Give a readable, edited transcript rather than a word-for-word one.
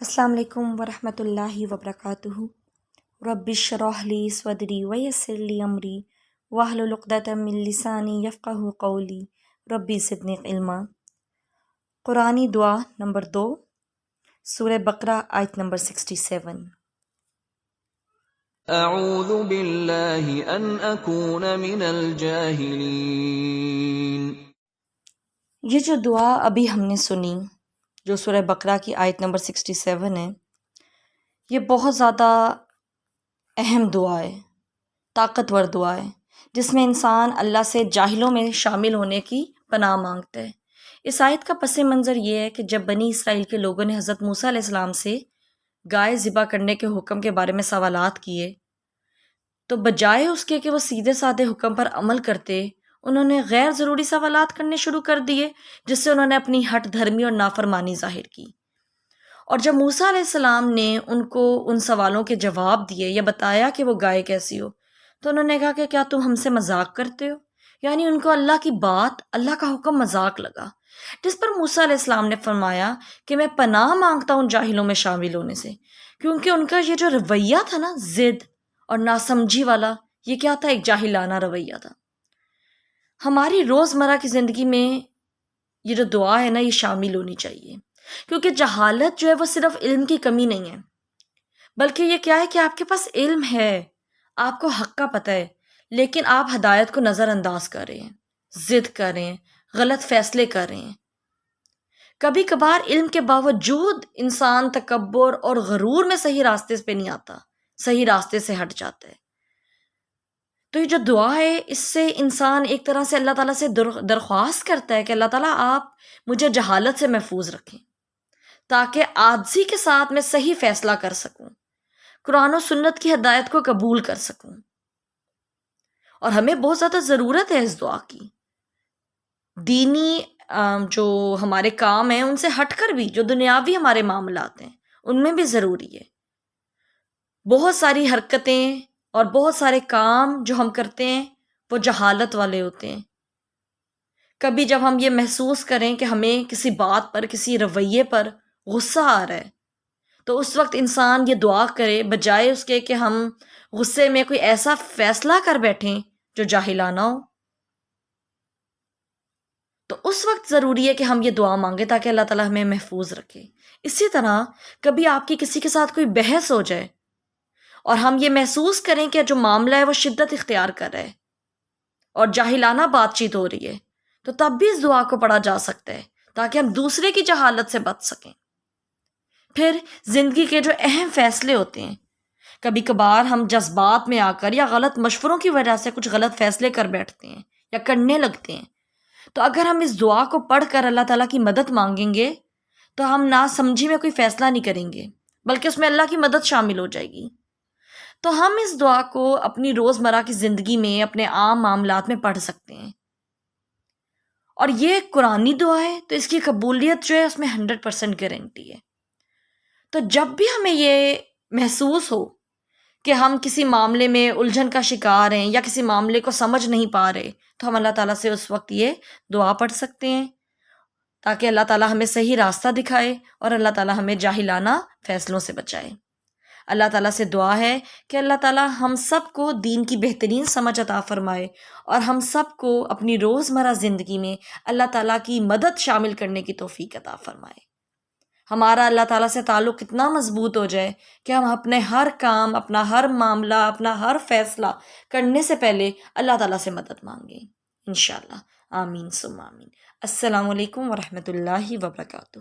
السلام علیکم ورحمۃ اللہ وبرکاتہ۔ رب اشرح لی صدری ویسر لی امری واحلل عقدۃ من لسانی یفقہوا قولی ربی زدنی علما۔ قرآنی دعا نمبر 2، سورہ بقرہ آیت نمبر 67۔ اعوذ باللہ ان اکون من الجاہلین۔ یہ جو دعا ابھی ہم نے سنی، جو سورہ بقرہ کی آیت نمبر 67 ہے، یہ بہت زیادہ اہم دعا ہے، طاقتور دعا ہے، جس میں انسان اللہ سے جاہلوں میں شامل ہونے کی پناہ مانگتا ہے۔ اس آیت کا پس منظر یہ ہے کہ جب بنی اسرائیل کے لوگوں نے حضرت موسیٰ علیہ السلام سے گائے ذبح کرنے کے حکم کے بارے میں سوالات کیے، تو بجائے اس کے کہ وہ سیدھے سادے حکم پر عمل کرتے، انہوں نے غیر ضروری سوالات کرنے شروع کر دیے، جس سے انہوں نے اپنی ہٹ دھرمی اور نافرمانی ظاہر کی۔ اور جب موسیٰ علیہ السلام نے ان کو ان سوالوں کے جواب دیے یا بتایا کہ وہ گائے کیسی ہو، تو انہوں نے کہا کہ کیا تم ہم سے مذاق کرتے ہو؟ یعنی ان کو اللہ کی بات، اللہ کا حکم مذاق لگا، جس پر موسیٰ علیہ السلام نے فرمایا کہ میں پناہ مانگتا ہوں جاہلوں میں شامل ہونے سے، کیونکہ ان کا یہ جو رویہ تھا نا، ضد اور ناسمجھی والا، یہ کیا تھا؟ ایک جاہلانہ رویہ تھا۔ ہماری روزمرہ کی زندگی میں یہ جو دعا ہے نا، یہ شامل ہونی چاہیے، کیونکہ جہالت جو ہے وہ صرف علم کی کمی نہیں ہے، بلکہ یہ کیا ہے کہ آپ کے پاس علم ہے، آپ کو حق کا پتہ ہے، لیکن آپ ہدایت کو نظر انداز کر رہے ہیں، ضد کر رہے ہیں، غلط فیصلے کر رہے ہیں۔ کبھی کبھار علم کے باوجود انسان تکبر اور غرور میں صحیح راستے پہ نہیں آتا، صحیح راستے سے ہٹ جاتا ہے۔ تو یہ جو دعا ہے، اس سے انسان ایک طرح سے اللہ تعالیٰ سے درخواست کرتا ہے کہ اللہ تعالیٰ آپ مجھے جہالت سے محفوظ رکھیں، تاکہ عاجزی کے ساتھ میں صحیح فیصلہ کر سکوں، قرآن و سنت کی ہدایت کو قبول کر سکوں۔ اور ہمیں بہت زیادہ ضرورت ہے اس دعا کی۔ دینی جو ہمارے کام ہیں ان سے ہٹ کر بھی جو دنیاوی ہمارے معاملات ہیں، ان میں بھی ضروری ہے۔ بہت ساری حرکتیں اور بہت سارے کام جو ہم کرتے ہیں وہ جہالت والے ہوتے ہیں۔ کبھی جب ہم یہ محسوس کریں کہ ہمیں کسی بات پر، کسی رویے پر غصہ آ رہا ہے، تو اس وقت انسان یہ دعا کرے، بجائے اس کے کہ ہم غصے میں کوئی ایسا فیصلہ کر بیٹھیں جو جاہلانہ ہو، تو اس وقت ضروری ہے کہ ہم یہ دعا مانگیں تاکہ اللہ تعالیٰ ہمیں محفوظ رکھے۔ اسی طرح کبھی آپ کی کسی کے ساتھ کوئی بحث ہو جائے اور ہم یہ محسوس کریں کہ جو معاملہ ہے وہ شدت اختیار کر رہا ہے اور جاہلانہ بات چیت ہو رہی ہے، تو تب بھی اس دعا کو پڑھا جا سکتا ہے تاکہ ہم دوسرے کی جہالت سے بچ سکیں۔ پھر زندگی کے جو اہم فیصلے ہوتے ہیں، کبھی کبھار ہم جذبات میں آ کر یا غلط مشوروں کی وجہ سے کچھ غلط فیصلے کر بیٹھتے ہیں یا کرنے لگتے ہیں، تو اگر ہم اس دعا کو پڑھ کر اللہ تعالیٰ کی مدد مانگیں گے تو ہم ناسمجھی میں کوئی فیصلہ نہیں کریں گے، بلکہ اس میں اللہ کی مدد شامل ہو جائے گی۔ تو ہم اس دعا کو اپنی روزمرہ کی زندگی میں، اپنے عام معاملات میں پڑھ سکتے ہیں۔ اور یہ قرآنی دعا ہے تو اس کی قبولیت جو ہے اس میں 100% گارنٹی ہے۔ تو جب بھی ہمیں یہ محسوس ہو کہ ہم کسی معاملے میں الجھن کا شکار ہیں یا کسی معاملے کو سمجھ نہیں پا رہے، تو ہم اللہ تعالیٰ سے اس وقت یہ دعا پڑھ سکتے ہیں تاکہ اللہ تعالیٰ ہمیں صحیح راستہ دکھائے اور اللہ تعالیٰ ہمیں جاہلانہ فیصلوں سے بچائے۔ اللہ تعالیٰ سے دعا ہے کہ اللہ تعالیٰ ہم سب کو دین کی بہترین سمجھ عطا فرمائے اور ہم سب کو اپنی روزمرہ زندگی میں اللہ تعالیٰ کی مدد شامل کرنے کی توفیق عطا فرمائے۔ ہمارا اللہ تعالیٰ سے تعلق اتنا مضبوط ہو جائے کہ ہم اپنے ہر کام، اپنا ہر معاملہ، اپنا ہر فیصلہ کرنے سے پہلے اللہ تعالیٰ سے مدد مانگیں، انشاءاللہ۔ آمین ثم آمین۔ السلام علیکم ورحمۃ اللہ وبرکاتہ۔